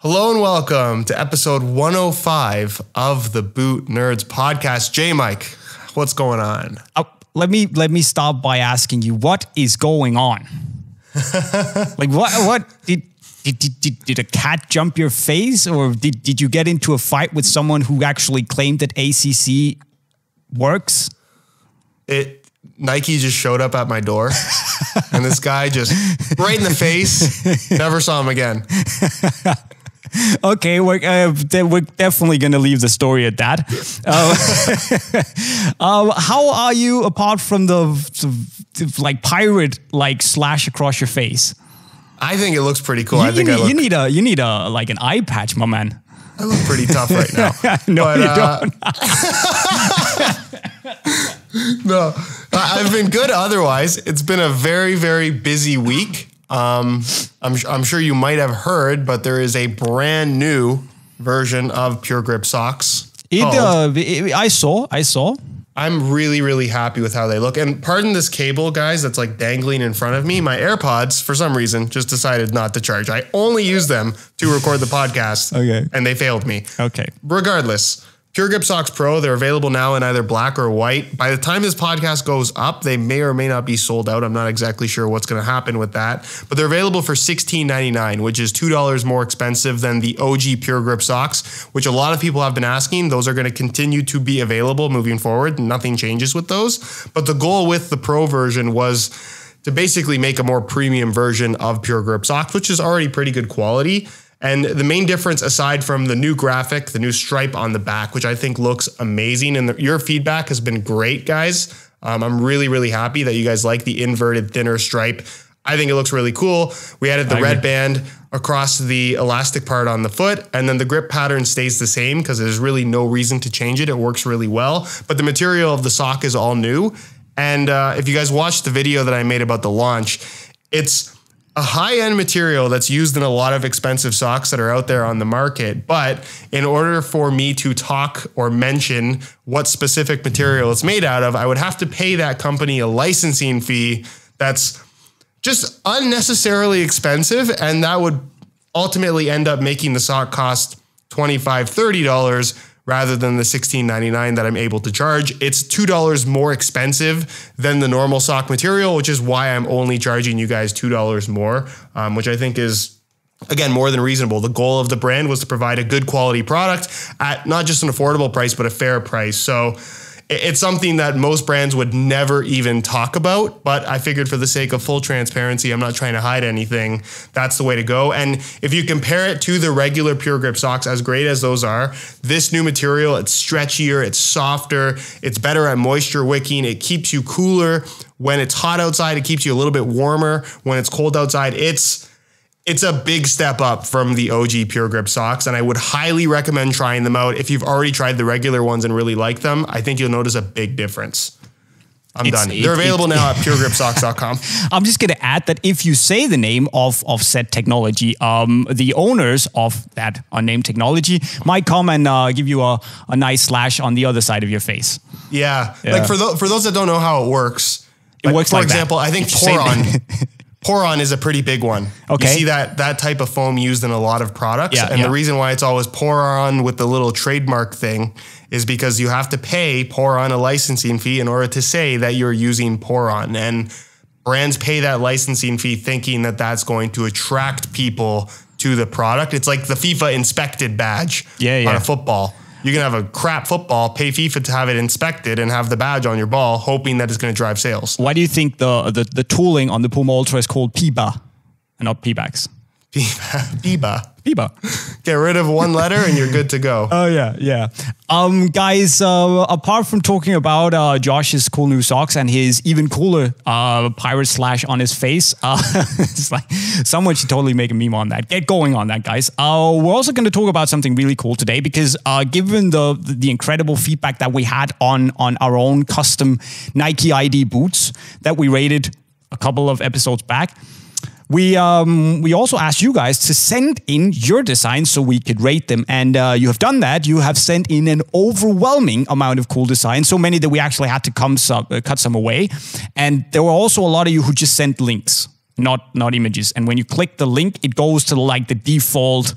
Hello and welcome to episode 105 of the Boot Nerds podcast. J Mike, what's going on? Let me start by asking you, what is going on? Like what did a cat jump your face, or did you get into a fight with someone who actually claimed that ACC works? Nike just showed up at my door and this guy just right in the face, never saw him again. Okay, we're definitely going to leave the story at that. How are you apart from the like pirate like slash across your face? I think it looks pretty cool. You need a like an eye patch, my man. I look pretty tough right now. No, you don't. No, I've been good otherwise. It's been a very, very busy week. I'm sure you might have heard, but there is a brand new version of Pure Grip socks. I saw. I'm really, really happy with how they look. And pardon this cable, guys, that's like dangling in front of me. My AirPods, for some reason, just decided not to charge. I only use them to record the podcast. Okay. And they failed me. Okay. Regardless, Pure Grip Socks Pro, they're available now in either black or white. By the time this podcast goes up, they may or may not be sold out. I'm not exactly sure what's going to happen with that. But they're available for $16.99, which is $2 more expensive than the OG Pure Grip socks, which a lot of people have been asking. Those are going to continue to be available moving forward. Nothing changes with those. But the goal with the Pro version was to basically make a more premium version of Pure Grip socks, which is already pretty good quality. And the main difference, aside from the new graphic, the new stripe on the back, which I think looks amazing, and your feedback has been great, guys. I'm really, really happy that you guys like the inverted, thinner stripe. I think it looks really cool. We added the red band across the elastic part on the foot, and then the grip pattern stays the same because there's really no reason to change it. It works really well, but the material of the sock is all new. And if you guys watched the video that I made about the launch, it's a high-end material that's used in a lot of expensive socks that are out there on the market. But in order for me to talk or mention what specific material it's made out of, I would have to pay that company a licensing fee that's just unnecessarily expensive. And that would ultimately end up making the sock cost $25, $30 rather than the $16.99 that I'm able to charge. It's $2 more expensive than the normal sock material, which is why I'm only charging you guys $2 more, which I think is, again, more than reasonable. The goal of the brand was to provide a good quality product at not just an affordable price, but a fair price. So it's something that most brands would never even talk about, but I figured for the sake of full transparency, I'm not trying to hide anything. That's the way to go. And if you compare it to the regular Pure Grip socks, as great as those are, this new material, it's stretchier, it's softer, it's better at moisture wicking, it keeps you cooler. When it's hot outside, it keeps you a little bit warmer. When it's cold outside, it's a big step up from the OG Pure Grip socks, and I would highly recommend trying them out. If you've already tried the regular ones and really like them, I think you'll notice a big difference. I'm done. They're available now at puregripsocks.com. I'm just going to add that if you say the name of said technology, the owners of that unnamed technology might come and give you a nice slash on the other side of your face. Yeah. Like for those that don't know how it works, it works for like example, that. I think Poron is a pretty big one. Okay. You see that type of foam used in a lot of products. Yeah, and the reason why it's always Poron with the little trademark thing is because you have to pay Poron a licensing fee in order to say that you're using Poron. And brands pay that licensing fee thinking that that's going to attract people to the product. It's like the FIFA inspected badge on a football. You can have a crap football, pay FIFA to have it inspected and have the badge on your ball, hoping that it's going to drive sales. Why do you think the tooling on the Puma Ultra is called PIBA and not P-backs? PIBA. PIBA. Get rid of one letter and you're good to go. Oh, yeah. Guys, apart from talking about Josh's cool new socks and his even cooler pirate slash on his face, it's like someone should totally make a meme on that. Get going on that, guys. We're also going to talk about something really cool today because given the incredible feedback that we had on our own custom Nike ID boots that we rated a couple of episodes back, we also asked you guys to send in your designs so we could rate them. And you have done that. You have sent in an overwhelming amount of cool designs, so many that we actually had to cut some away. And there were also a lot of you who just sent links, not images. And when you click the link, it goes to like the default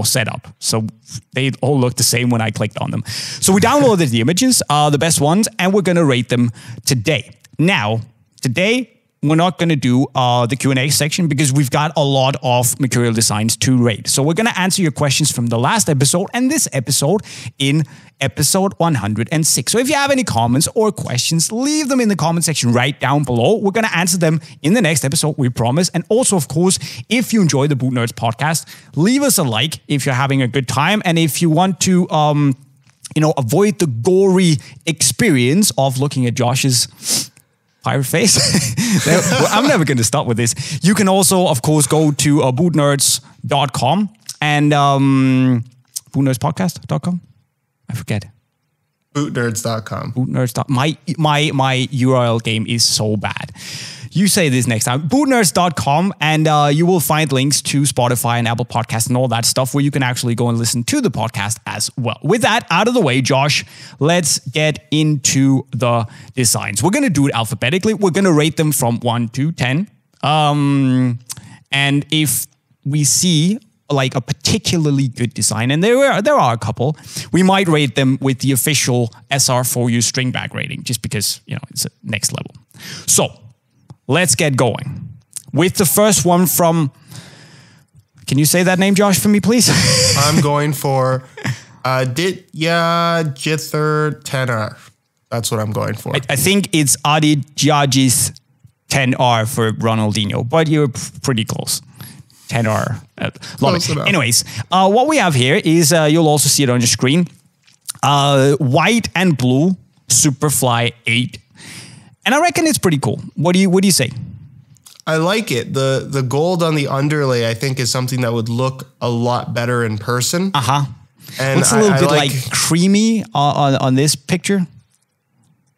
setup. So they all look the same when I clicked on them. So we downloaded the images, the best ones, and we're going to rate them today. Now, today, we're not going to do the Q&A section because we've got a lot of Mercurial designs to rate. So we're going to answer your questions from the last episode and this episode in episode 106. So if you have any comments or questions, leave them in the comment section right down below. We're going to answer them in the next episode, we promise. And also, of course, if you enjoy the Boot Nerds podcast, leave us a like if you're having a good time. And if you want to, avoid the gory experience of looking at Josh's pirate face. I'm never going to stop with this. You can also, of course, go to bootnerds.com and bootnerdspodcast.com. I forget. Bootnerds.com. Bootnerds. My URL game is so bad. You say this next time. Bootnerds.com, and you will find links to Spotify and Apple Podcasts and all that stuff where you can actually go and listen to the podcast as well. With that out of the way, Josh, let's get into the designs. We're going to do it alphabetically. We're going to rate them from 1 to 10. And if we see like a particularly good design, and there are a couple, we might rate them with the official SR4U string bag rating, just because, it's a next level. So, let's get going with the first one from, can you say that name, Josh, for me, please? I'm going for Aditya Jither Tenar. That's what I'm going for. I think it's Aditya's 10R for Ronaldinho, but you're pretty close. 10R. Love it. Anyways, what we have here is, you'll also see it on your screen, white and blue Superfly 8. And I reckon it's pretty cool. What do you say? I like it. The gold on the underlay, I think, is something that would look a lot better in person. And it's a little bit like creamy on this picture.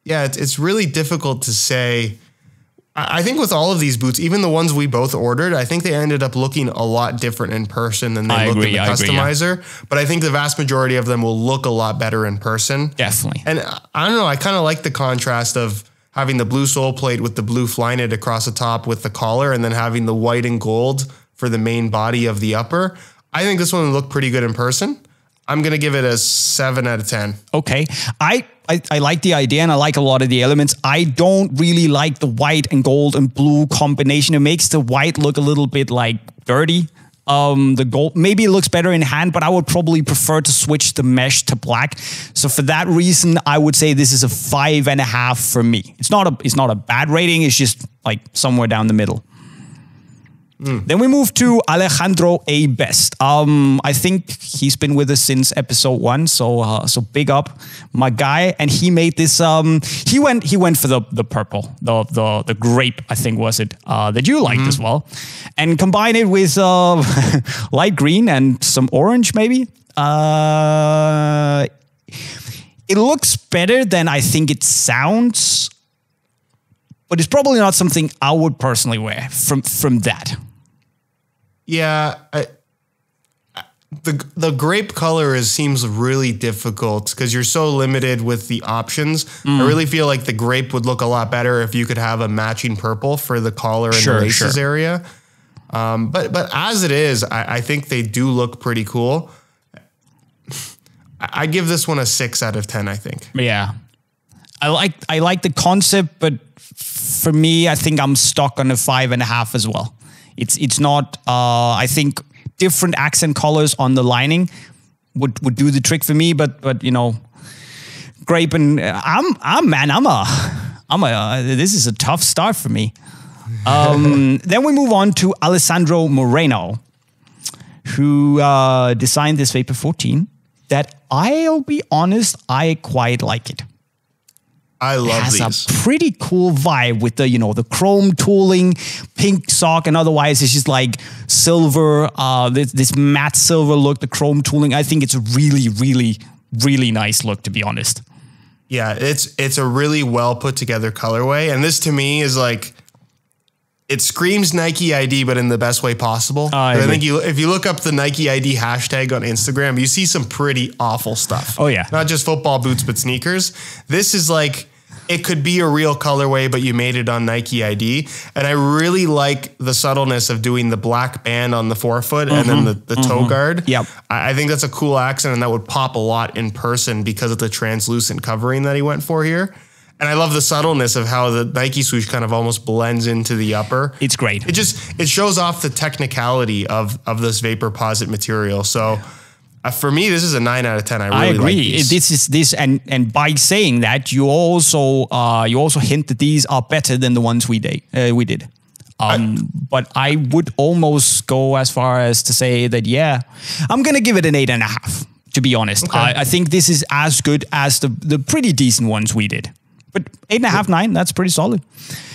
Yeah, it's really difficult to say. I think with all of these boots, even the ones we both ordered, I think they ended up looking a lot different in person than they looked in the customizer. But I think the vast majority of them will look a lot better in person. Definitely. And I don't know, I kind of like the contrast of having the blue sole plate with the blue Flyknit across the top with the collar, and then having the white and gold for the main body of the upper. I think this one will look pretty good in person. I'm going to give it a 7 out of 10. Okay. I like the idea, and I like a lot of the elements. I don't really like the white and gold and blue combination. It makes the white look a little bit like dirty. The gold, maybe it looks better in hand, but I would probably prefer to switch the mesh to black. So for that reason, I would say this is a 5.5 for me. It's not a bad rating. It's just like somewhere down the middle. Then we move to Alejandro A. Best. I think he's been with us since episode 1, so big up, my guy. And he made this. He went for the purple, the grape, I think was it, that you liked as well, and combine it with light green and some orange, maybe. It looks better than I think it sounds, but it's probably not something I would personally wear from that. Yeah, the grape color seems really difficult because you're so limited with the options. I really feel like the grape would look a lot better if you could have a matching purple for the collar and the laces area. But as it is, I think they do look pretty cool. I give this one a 6 out of 10, I think. Yeah. I like the concept, but for me, I think I'm stuck on a 5.5 as well. It's not, I think different accent colors on the lining would do the trick for me, but grape and this is a tough start for me. Then we move on to Alessandro Moreno, who designed this Vapor 14 that I'll be honest, I quite like it. I love these. It has a pretty cool vibe with the, the chrome tooling, pink sock, and otherwise it's just like silver, this matte silver look, the chrome tooling. I think it's a really, really, really nice look, to be honest. Yeah, it's a really well put together colorway. And this to me is like, it screams Nike ID, but in the best way possible. I think if you look up the Nike ID hashtag on Instagram, you see some pretty awful stuff. Oh yeah. Not just football boots, but sneakers. This is like, it could be a real colorway, but you made it on Nike ID. And I really like the subtleness of doing the black band on the forefoot and then the toe guard. Yep. I think that's a cool accent, and that would pop a lot in person because of the translucent covering that he went for here. And I love the subtleness of how the Nike swoosh kind of almost blends into the upper. It's great. It shows off the technicality of this Vaporposit material. So for me, this is a 9 out of 10. I really agree. like these. And by saying that, you also hint that these are better than the ones we did. But I would almost go as far as to say that, yeah, I'm gonna give it an 8.5. To be honest, okay. I think this is as good as the pretty decent ones we did. But 8.5, 9, that's pretty solid.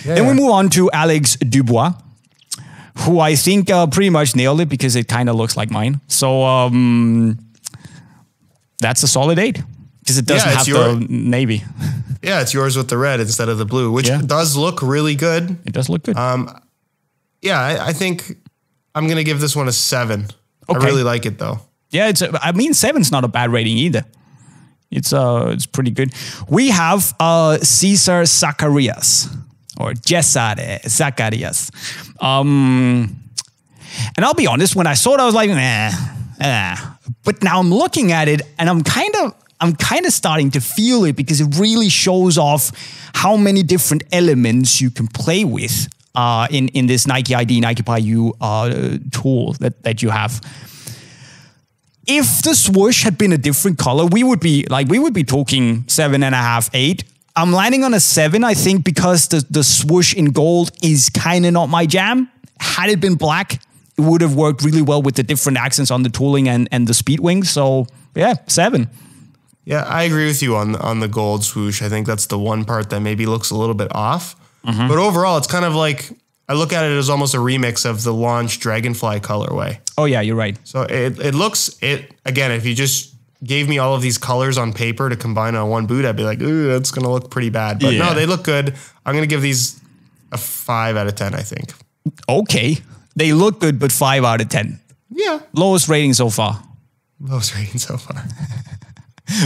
Yeah. Then we move on to Alex Dubois, who I think pretty much nailed it because it kind of looks like mine. So that's a solid 8 because it doesn't have the navy. Yeah, it's yours with the red instead of the blue, which does look really good. It does look good. Yeah, I think I'm going to give this one a 7. Okay. I really like it though. Yeah, 7's not a bad rating either. It's pretty good. We have CESAR ZACARIAS or Cesare ZACARIAS. And I'll be honest, when I saw it, I was like, But now I'm looking at it and I'm kind of starting to feel it because it really shows off how many different elements you can play with in this Nike ID, Nike PARUL tool that you have. If the swoosh had been a different color, we would be talking 7.5, 8. I'm landing on a 7, I think, because the swoosh in gold is kind of not my jam. Had it been black, it would have worked really well with the different accents on the tooling and the speed wings. So yeah, 7. Yeah, I agree with you on the gold swoosh. I think that's the one part that maybe looks a little bit off. But overall, it's kind of like, I look at it as almost a remix of the launch Dragonfly colorway. Oh yeah, you're right. So it looks, again, if you just gave me all of these colors on paper to combine on one boot, I'd be like, ooh, that's going to look pretty bad. But no, they look good. I'm going to give these a 5 out of 10, I think. Okay. They look good, but 5 out of 10. Yeah. Lowest rating so far. Lowest rating so far.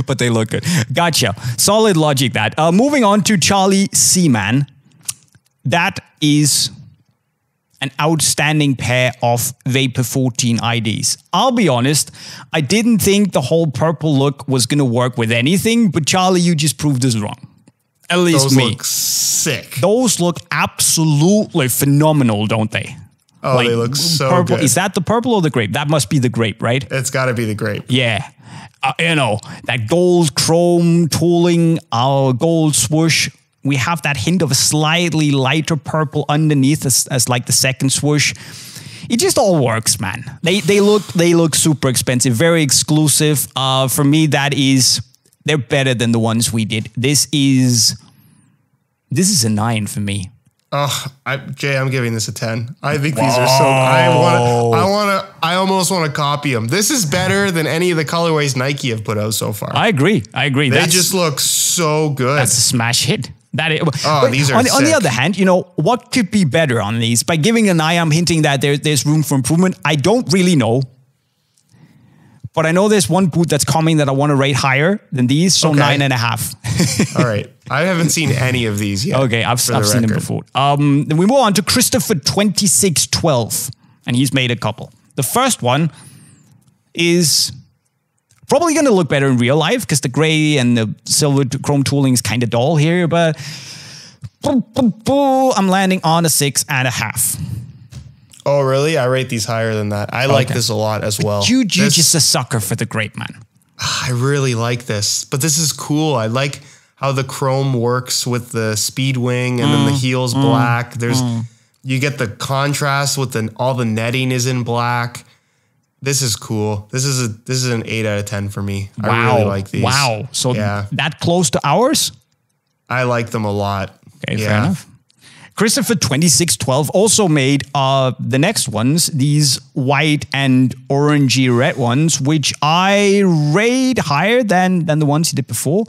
But they look good. Gotcha. Solid logic that. Moving on to Charlie SEAMAN. That is an outstanding pair of Vapor 14 IDs. I'll be honest, I didn't think the whole purple look was going to work with anything, but Charlie, you just proved us wrong. At least me. Those look sick. Those look absolutely phenomenal, don't they? Oh, like, they look so purple. good. Is that the purple or the grape? That must be the grape, right? It's got to be the grape. Yeah. You know, that gold chrome tooling, our gold swoosh. We have that hint of a slightly lighter purple underneath as like the second swoosh. It just all works, man. They look super expensive, very exclusive. For me, they're better than the ones we did. This is a 9 for me. Oh, Jay, I'm giving this a 10. I think these are so. I almost want to copy them. This is better than any of the colorways Nike have put out so far. I agree. They just look so good. That's a smash hit. These are on the other hand, you know, what could be better on these? By giving an eye, I'm hinting that there's room for improvement. I don't really know. But I know there's one boot that's coming that I want to rate higher than these, so 9.5. All right. I haven't seen any of these yet. Okay, I've seen them before. Then we move on to Christopher 2612, and he's made a couple. The first one is probably going to look better in real life because the gray and the silver chrome tooling is kind of dull here, but I'm landing on a 6.5. Oh, really? I rate these higher than that. I like this a lot as well. You're just a sucker for the grape, man. I really like this, but this is cool. I like how the chrome works with the speed wing and then the heel's black. You get the contrast with all the netting is in black. This is cool. This is an 8 out of 10 for me. Wow. I really like these. Wow. So that close to ours? I like them a lot. Okay, fair enough. Christopher 2612 also made the next ones, these white and orangey red ones, which I rate higher than the ones he did before.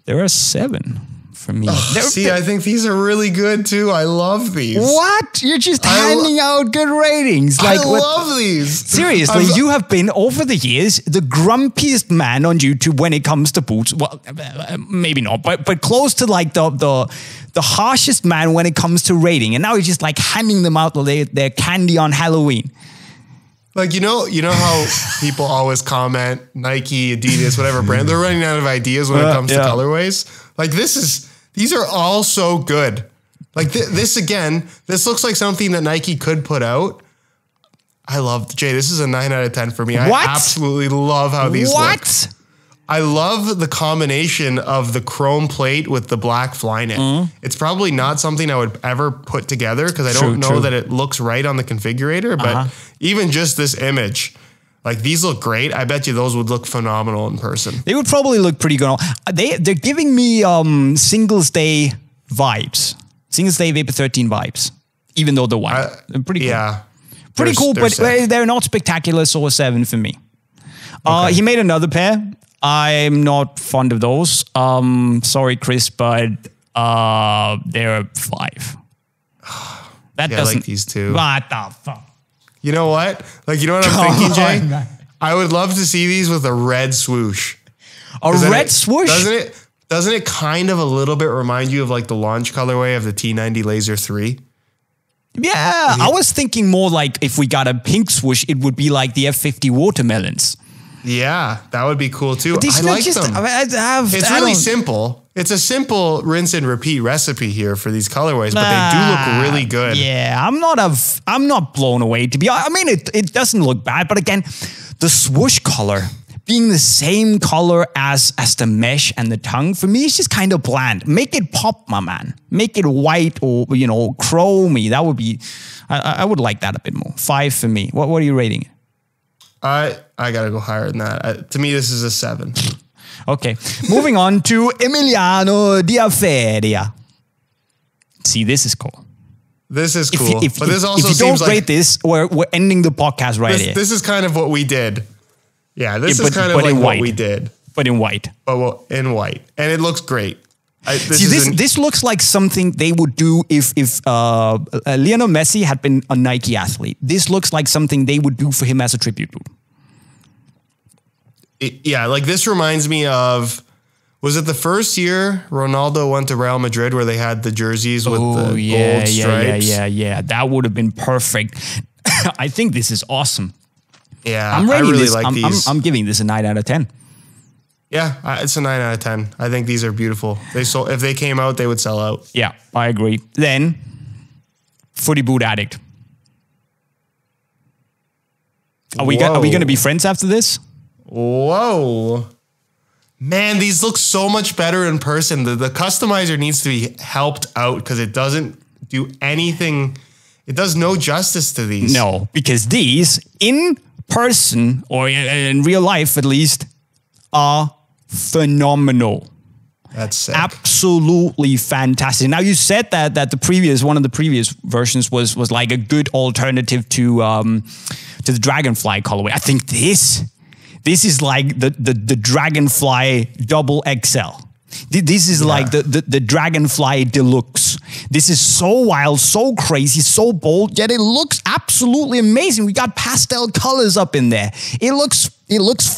There are 7 for me. See, I think these are really good too. I love these. What? You're just handing out good ratings. Like, I love these. Seriously, you have been over the years the grumpiest man on YouTube when it comes to boots. Well, maybe not, but close to like the harshest man when it comes to rating. And now you're just like handing them out their candy on Halloween. Like, you know how people always comment Nike, Adidas, whatever brand, they're running out of ideas when it comes to colorways. Like these are all so good. Like this looks like something that Nike could put out. I love, Jay, this is a 9 out of 10 for me. I absolutely love how these look. I love the combination of the chrome plate with the black Flyknit. It's probably not something I would ever put together because I don't know that it looks right on the configurator, but even just this image, like these look great. I bet you those would look phenomenal in person. They would probably look pretty good. They're giving me Singles Day vibes. Singles Day Vapor 13 vibes, even though they're white. They're pretty cool. Yeah. Pretty cool, but they're not spectacular, so a 7 for me. He made another pair. I'm not fond of those. Sorry, Chris, but they're 5. That doesn't. I like these two. What the fuck? You know what? Like, you know what I'm thinking, Jay? I would love to see these with a red swoosh. A red swoosh? Doesn't it kind of a little bit remind you of like the launch colorway of the T90 Laser 3? Yeah, I was thinking more like if we got a pink swoosh, it would be like the F50 watermelons. Yeah, that would be cool too. I like them. It's really simple. It's a simple rinse and repeat recipe here for these colorways, but they do look really good. Yeah, I'm not blown away to be honest. I mean, it doesn't look bad, but again, the swoosh color being the same color as the mesh and the tongue, for me, it's just kind of bland. Make it pop, my man. Make it white or, you know, chromey. That would be, I would like that a bit more. 5 for me. What are you rating it? I gotta go higher than that. To me, this is a 7. Okay, moving on to Emiliano DIAFERIA. See, this is cool. This is cool. If you don't rate this, we're ending the podcast here. This is kind of what we did. Yeah, this is kind of like what we did. But in white. But in white. And it looks great. This looks like something they would do if Lionel Messi had been a Nike athlete. This looks like something they would do for him as a tribute. Yeah, like this reminds me of, was it the first year Ronaldo went to Real Madrid where they had the jerseys with the gold stripes? Yeah. That would have been perfect. I think this is awesome. Yeah, I really like these. I'm giving this a 9 out of 10. Yeah, it's a 9 out of 10. I think these are beautiful. If they came out, they would sell out. Yeah, I agree. Then, Footy Boot Addict. Are we going to be friends after this? Whoa. Man, these look so much better in person. The customizer needs to be helped out because it doesn't do anything. It does no justice to these. No, because these, in person, or in real life at least, are phenomenal. That's sick. Absolutely fantastic. Now you said that one of the previous versions was like a good alternative to the Dragonfly colorway. I think this is like the Dragonfly double XL. This is like the Dragonfly Deluxe. This is so wild, so crazy, so bold, yet it looks absolutely amazing. We got pastel colors up in there. It looks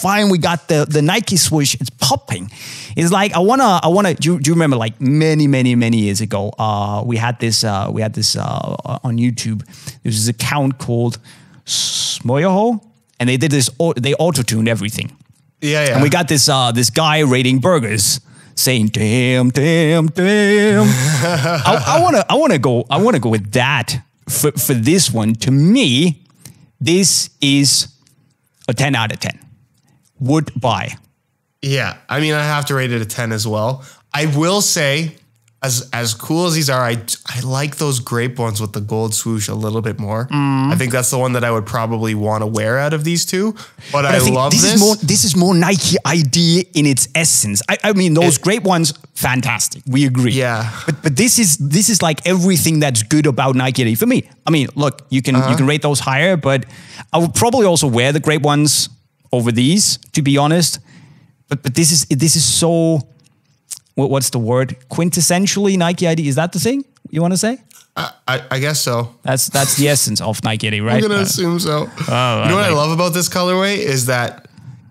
fine. We got the Nike swoosh. It's popping. It's like I wanna. Do you remember like many years ago? We had this on YouTube. There was this account called Smoyoho, and they did this. They auto-tuned everything. Yeah. And we got this guy rating burgers, saying damn. I wanna go with that for this one. To me, this is a 10 out of 10. Would buy. Yeah, I mean, I have to rate it a 10 as well. I will say, as cool as these are, I like those grape ones with the gold swoosh a little bit more. I think that's the one that I would probably want to wear out of these two. But I love this. This is more Nike ID in its essence. I mean, those grape ones, fantastic. We agree. Yeah. But this is like everything that's good about Nike ID for me. I mean, look, you can rate those higher, but I would probably also wear the grape ones over these, to be honest. But this is so. what's the word? Quintessentially Nike ID. Is that the thing you want to say? I guess so. That's the essence of Nike ID, right? I'm gonna assume so. You know what I love about this colorway is that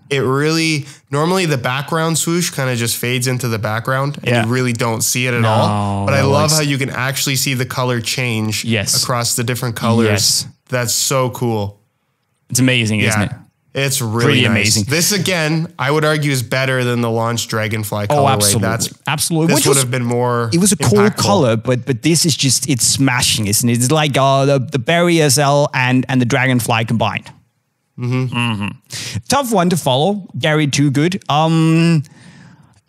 it really, normally the background swoosh kind of just fades into the background and you really don't see it at all. But I love how you can actually see the color change across the different colors. Yes. That's so cool. It's amazing, isn't it? It's really amazing. This again, I would argue, is better than the launch Dragonfly colorway. Absolutely. This would have been more. It was a cool color, but this is just, it's smashing, isn't it? It's like the Berry SL and the Dragonfly combined. Tough one to follow, Gary TOOGOOD.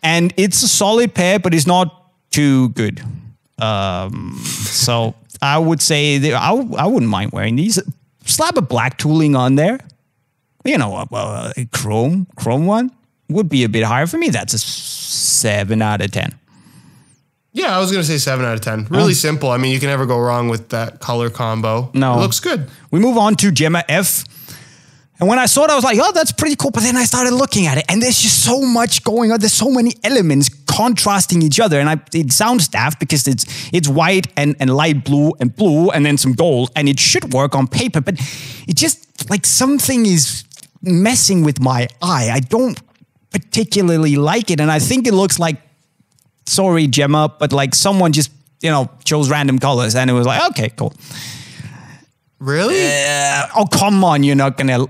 And it's a solid pair, but it's not too good. So I would say I wouldn't mind wearing these. Slap a black tooling on there. You know, a chrome one would be a bit higher for me. That's a 7 out of 10. Yeah, I was going to say 7 out of 10. Really simple. I mean, you can never go wrong with that color combo. No. It looks good. We move on to GEMMAF. And when I saw it, I was like, oh, that's pretty cool. But then I started looking at it, and there's just so much going on. There's so many elements contrasting each other. And it sounds daft because it's white and light blue, and then some gold. And it should work on paper. But it just, like, something is messing with my eye. I don't particularly like it. And I think it looks like, sorry, Gemma, but like someone just, chose random colors. And it was like, okay, cool. Really? Oh, come on. You're not going to...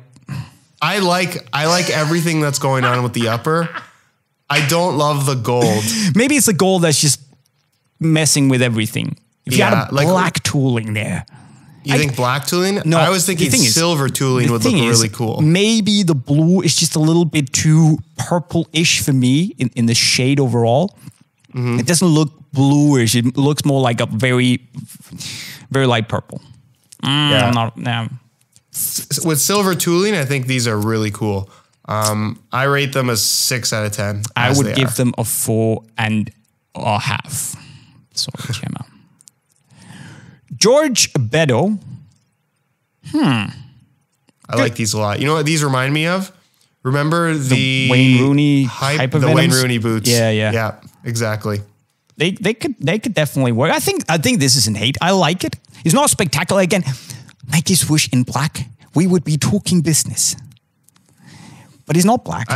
I like everything that's going on with the upper. I don't love the gold. Maybe it's the gold that's just messing with everything. If you had a black tooling there. You think black tooling? No. I was thinking silver tooling would look really cool. Maybe the blue is just a little bit too purple-ish for me in the shade overall. It doesn't look bluish. It looks more like a very, very light purple. With silver tooling, I think these are really cool. I rate them as 6 out of 10. I would give them a 4.5. Sorry, Gemma. George BEDDOE. I like these a lot. You know what these remind me of? Remember the Wayne Rooney hype the Wayne Rooney boots? Yeah, exactly. They could definitely work. I think this is an 8. I like it. It's not spectacular. Again, Nike swoosh in black, we would be talking business. But it's not black,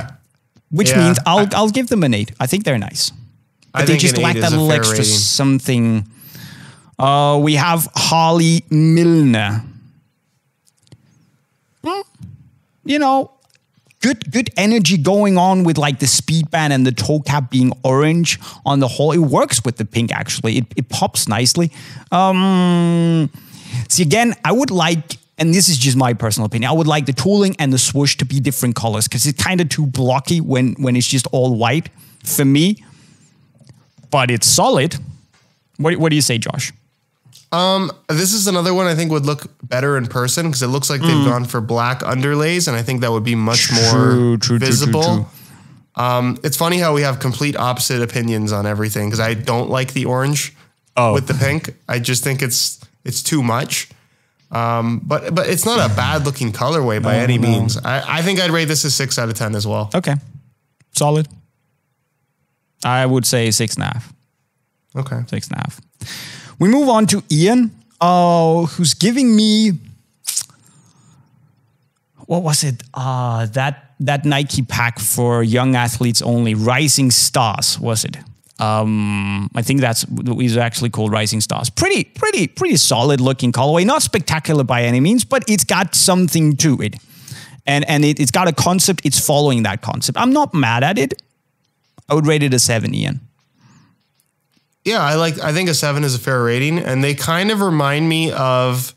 which means I'll give them an 8. I think they're nice. But they just lack that little extra something. We have Harley MILNER. Good energy going on with like the speed band and the toe cap being orange on the whole. It works with the pink, actually. It pops nicely. See, again, I would like, and this is just my personal opinion, I would like the tooling and the swoosh to be different colors because it's kind of too blocky when it's just all white for me. But it's solid. What do you say, Josh? This is another one I think would look better in person because it looks like they've gone for black underlays, and I think that would be much more visible. It's funny how we have complete opposite opinions on everything because I don't like the orange with the pink. I just think it's too much. But it's not a bad looking colorway by any means. I think I'd rate this a 6 out of 10 as well. Okay. Solid. I would say 6.5. Okay. 6.5. We move on to Ian, who's giving me, what was it? That Nike pack for young athletes only, Rising Stars, was it? I think that's is actually called Rising Stars. Pretty solid looking colorway. Not spectacular by any means, but it's got something to it. And it's got a concept. It's following that concept. I'm not mad at it. I would rate it a 7, Ian. Yeah, I think a 7 is a fair rating. And they kind of remind me of,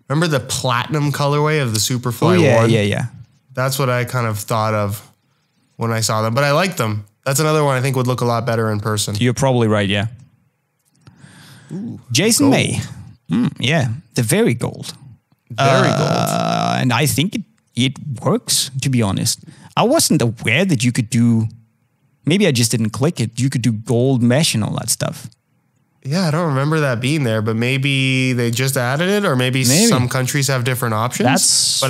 remember the platinum colorway of the Superfly 1? Yeah. That's what I kind of thought of when I saw them. But I like them. That's another one I think would look a lot better in person. You're probably right, yeah. Ooh, Jason May. Yeah, the very gold. Very gold. And I think it works, to be honest. I wasn't aware that you could do, maybe I just didn't click it, you could do gold mesh and all that stuff. Yeah, I don't remember that being there, but maybe they just added it, or maybe some countries have different options.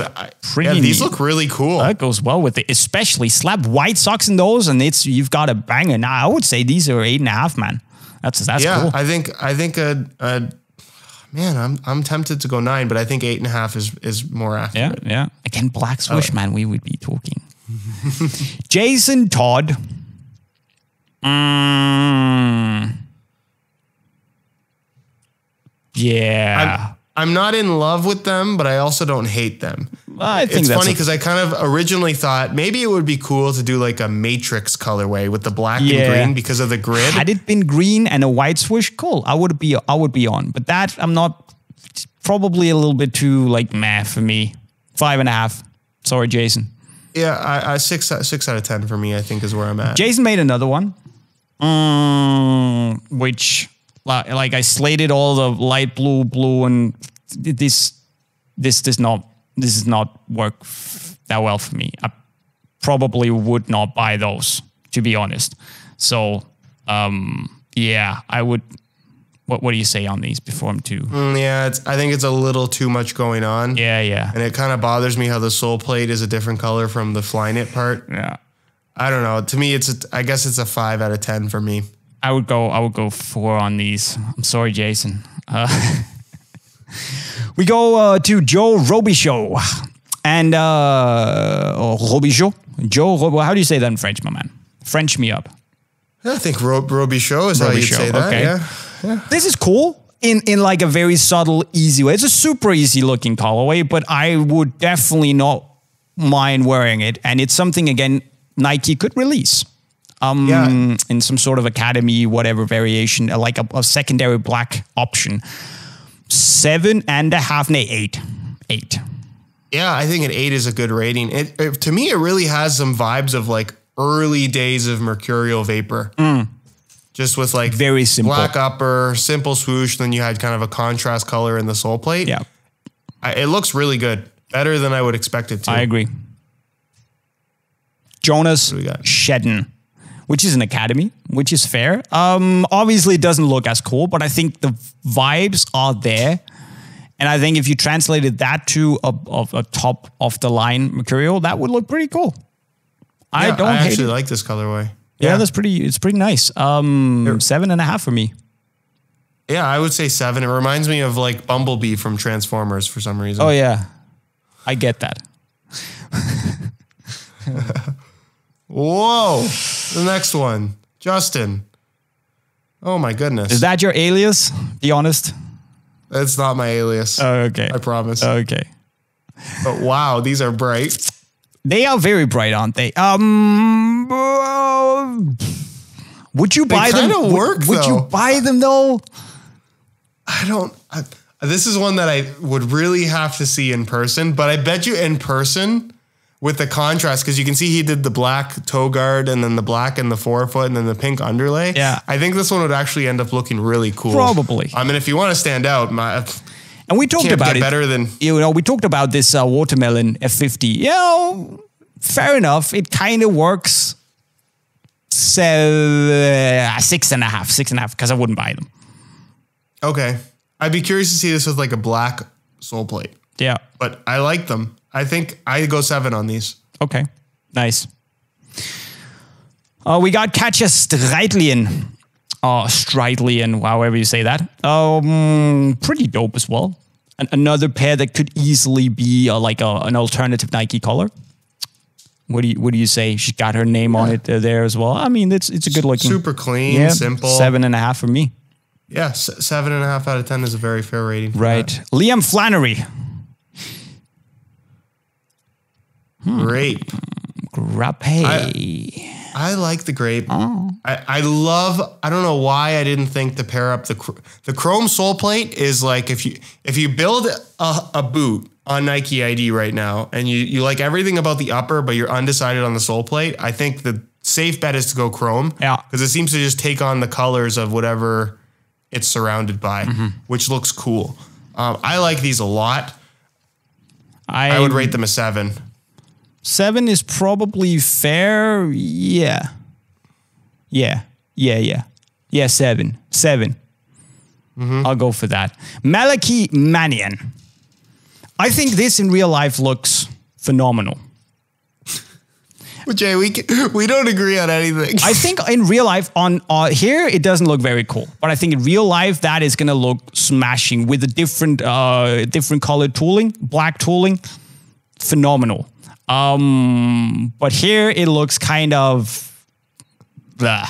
Pretty neat. These look really cool. That goes well with it, especially slap white socks in those, and you've got a banger. Now, I would say these are 8.5, man. That's cool. I think man, I'm tempted to go 9, but I think 8.5 is more accurate. Yeah. Again, black swoosh, man. We would be talking. Jason Todd. Yeah. I'm not in love with them, but I also don't hate them. I think it's funny because I kind of originally thought maybe it would be cool to do like a matrix colorway with the black and green because of the grid. Had it been green and a white swoosh, cool. I would be on. But that I'm not. Probably a little bit too like meh for me. 5.5. Sorry, Jason. Yeah, I 6 out of 10 for me. I think is where I'm at. Jason made another one, which. Like I slated all the light blue, and this does not work that well for me. I probably would not buy those, to be honest. So, yeah, I would. What do you say on these before I'm too? Yeah, I think it's a little too much going on. Yeah. And it kind of bothers me how the sole plate is a different color from the fly knit part. Yeah. I don't know. To me, I guess it's a 5 out of 10 for me. I would go 4 on these. I'm sorry, Jason. We go to Joe Robicheau. And Robicheau? How do you say that in French, my man? French me up. I think Robicheau is how you'd say that. Okay. Yeah. This is cool in like a very subtle, easy way. It's a super easy looking colorway, but I would definitely not mind wearing it. And it's something, again, Nike could release. In some sort of academy, whatever variation, like a secondary black option. 7.5, nay, 8. 8. Yeah, I think an 8 is a good rating. To me, it really has some vibes of like early days of Mercurial Vapor. Just with like very simple black upper, simple swoosh, then you had kind of a contrast color in the sole plate. Yeah. It looks really good. Better than I would expect it to. I agree. Jonas Shedden, which is an academy, which is fair. Obviously, it doesn't look as cool, but I think the vibes are there. And I think if you translated that to a top of the line Mercurial, that would look pretty cool. I actually like this colorway. Yeah, it's pretty nice. 7.5 for me. Yeah, I would say 7. It reminds me of like Bumblebee from Transformers for some reason. Oh yeah, I get that. Whoa. The next one. Justin. Oh my goodness. Is that your alias? Be honest. It's not my alias. Oh, okay. I promise. Okay. But wow, these are bright. They are very bright, aren't they? Would you buy them? They kind of work, though. Would you buy them, though? This is one that I would really have to see in person, but I bet you in person with the contrast, because you can see he did the black toe guard and then the black in the forefoot and then the pink underlay. Yeah. I think this one would actually end up looking really cool. Probably. I mean, if you want to stand out, and we talked about it. Better than we talked about this watermelon F50. Fair enough. It kind of works. So 6.5, because I wouldn't buy them. Okay, I'd be curious to see this with like a black sole plate. Yeah, but I like them. I think I go 7 on these. Okay, nice. We got KATJA Streitlien. Streitlien, however you say that. Pretty dope as well. Another pair that could easily be an alternative Nike color. What do you say? She's got her name on it there as well. I mean, it's a good looking, super clean, simple. 7.5 for me. Yeah, 7.5 out of 10 is a very fair rating. Right, Liam Flannery. Grape. I like the grape. Oh. I don't know why I didn't think to pair up the chrome sole plate is like if you build a boot on Nike ID right now and you like everything about the upper but you're undecided on the sole plate, I think the safe bet is to go chrome. Yeah. Because it seems to just take on the colors of whatever it's surrounded by, which looks cool. I like these a lot. I would rate them a 7. 7 is probably fair. Yeah, 7. I'll go for that. Malachy Mannion. I think this in real life looks phenomenal. Jay, we don't agree on anything. I think in real life on here it doesn't look very cool, but I think in real life that is gonna look smashing with a different colored tooling, black tooling, phenomenal. But here it looks kind of blah.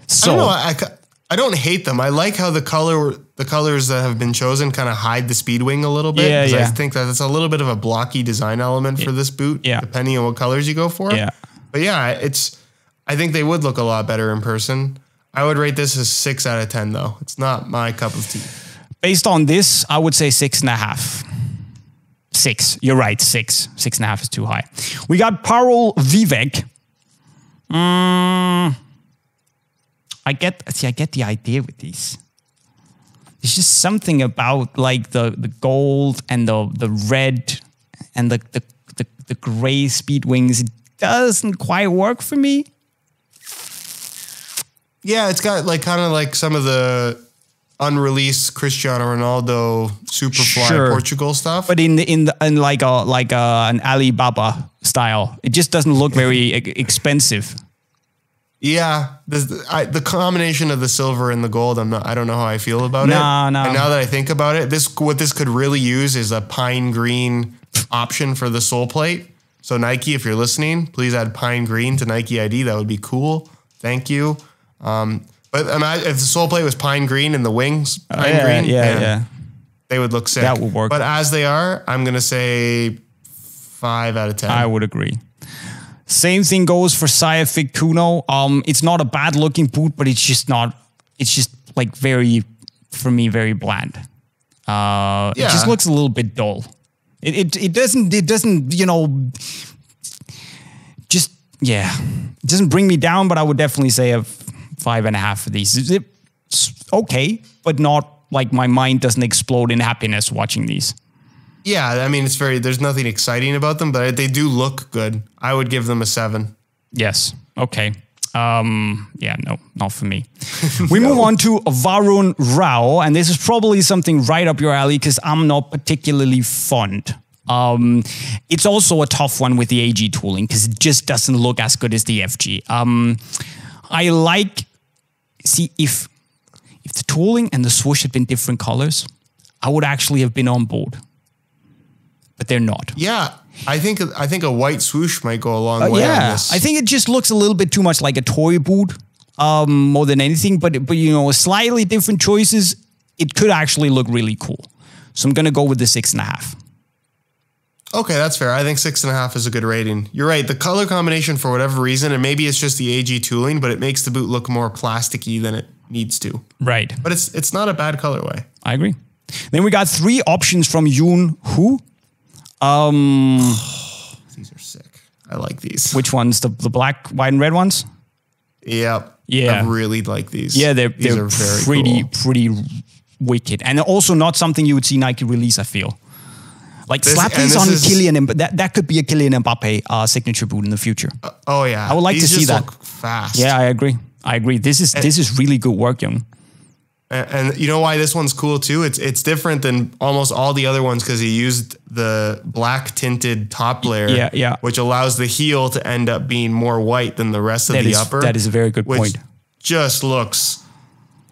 So I don't know. I don't hate them. I like how the colors that have been chosen kind of hide the speed wing a little bit. Yeah, yeah. I think that it's a little bit of a blocky design element for this boot, depending on what colors you go for. Yeah. But yeah, I think they would look a lot better in person. I would rate this as 6 out of 10 though. It's not my cup of tea. Based on this, I would say 6.5. 6. You're right. 6. 6.5 is too high. We got PARUL VIVEK. I get the idea with these. There's just something about like the gold and the red and the gray speed wings. It doesn't quite work for me. Yeah, it's got like kind of like some of the unreleased Cristiano Ronaldo Superfly Portugal stuff, but in like an Alibaba style. It just doesn't look very expensive. Yeah, the combination of the silver and the gold, I don't know how I feel about it. No. And now that I think about it, what this could really use is a pine green option for the sole plate. So Nike, if you're listening, please add pine green to Nike ID. That would be cool. Thank you. But imagine if the sole plate was pine green and the wings pine green, yeah, they would look sick. That would work. But as they are, I'm gonna say 5 out of 10. I would agree. Same thing goes for SYAFIQ KUNO. It's not a bad looking boot, but it's just like very, for me, very bland. It just looks a little bit dull. It doesn't, you know, it doesn't bring me down, but I would definitely say a 5.5 for these. It's okay, but not like my mind doesn't explode in happiness watching these. Yeah, I mean, there's nothing exciting about them, but they do look good. I would give them a 7. Yes. Okay. Yeah, no, not for me. We move on to VARUN RAW, and this is probably something right up your alley because I'm not particularly fond. It's also a tough one with the AG tooling because it just doesn't look as good as the FG. If the tooling and the swoosh had been different colors, I would actually have been on board. But they're not. Yeah, I think a white swoosh might go a long way on this. I think it just looks a little bit too much like a toy boot, more than anything. But you know, slightly different choices, it could actually look really cool. So I'm gonna go with the 6.5. Okay, that's fair. I think 6.5 is a good rating. You're right. The color combination, for whatever reason, and maybe it's just the AG tooling, but it makes the boot look more plasticky than it needs to. Right. But it's not a bad colorway. I agree. Then we got 3 options from YOON. These are sick. I like these. Which ones? The black, white, and red ones? Yep. Yeah. I really like these. Yeah, they're very pretty wicked. And also not something you would see Nike release, I feel. Like slap these on Kylian, but that could be a Kylian Mbappe signature boot in the future. Oh yeah. I would like to see that. Look fast. Yeah, I agree. This is really good work, Young. And you know why this one's cool too? It's different than almost all the other ones because he used the black tinted top layer, which allows the heel to end up being more white than the rest of the upper. That is a very good point. Just looks,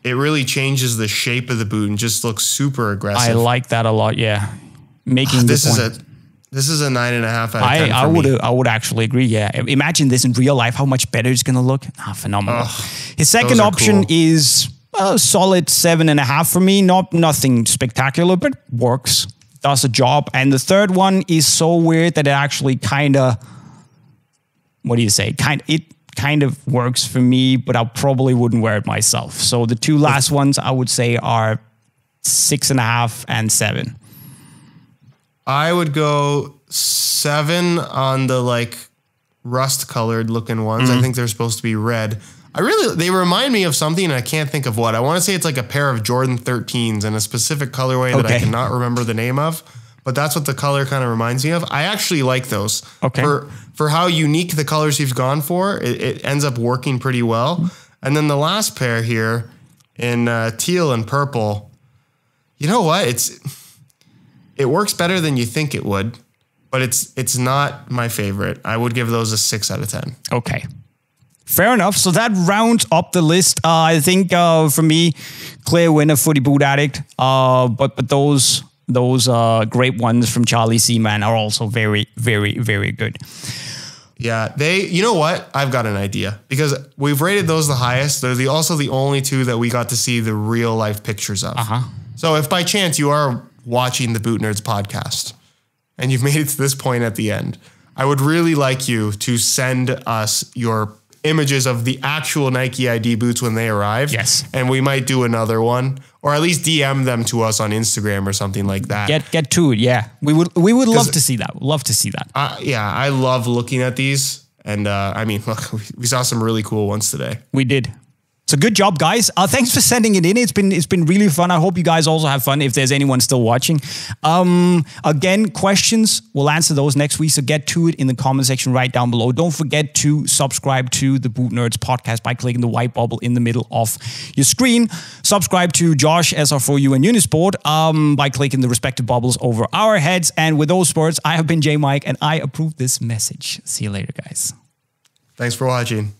it really changes the shape of the boot and just looks super aggressive. I like that a lot. Yeah, this is a 9.5 out of 10 I would actually agree. Yeah, imagine this in real life. How much better it's gonna look. Phenomenal. His second option is a solid 7.5 for me. Nothing spectacular, but works. Does a job. And the third one is so weird that it actually kind of, what do you say? It kind of works for me, but I probably wouldn't wear it myself. So the 2 last ones I would say are 6.5 and 7. I would go 7 on the like rust colored looking ones. I think they're supposed to be red. They remind me of something and I can't think of what. I want to say it's like a pair of Jordan 13s in a specific colorway that I cannot remember the name of, but that's what the color kind of reminds me of. I actually like those. Okay. For how unique the colors he's gone for, it ends up working pretty well. And then the last pair here in teal and purple. You know what? It works better than you think it would, but it's not my favorite. I would give those a 6 out of 10. Okay. Fair enough. So that rounds up the list. I think for me, clear winner, Footy Boot Addict. But those great ones from Charlie Seaman are also very, very, very good. Yeah, you know what? I've got an idea because we've rated those the highest. They're also the only two that we got to see the real life pictures of. So if by chance you are watching the Boot Nerds podcast and you've made it to this point at the end, I would really like you to send us your images of the actual Nike ID boots when they arrive. Yes. And we might do another one, or at least DM them to us on Instagram or something like that. Get to it. Yeah. We would love to see that. Love to see that. Yeah. I love looking at these. And I mean, look, we saw some really cool ones today. We did. So good job, guys. Thanks for sending it in. It's been really fun. I hope you guys also have fun if there's anyone still watching. Again, questions, we'll answer those next week. So get to it in the comment section right down below. Don't forget to subscribe to the Boot Nerds podcast by clicking the white bubble in the middle of your screen. Subscribe to Josh, SR4U, and Unisport by clicking the respective bubbles over our heads. And with those words, I have been J Mike, and I approve this message. See you later, guys. Thanks for watching.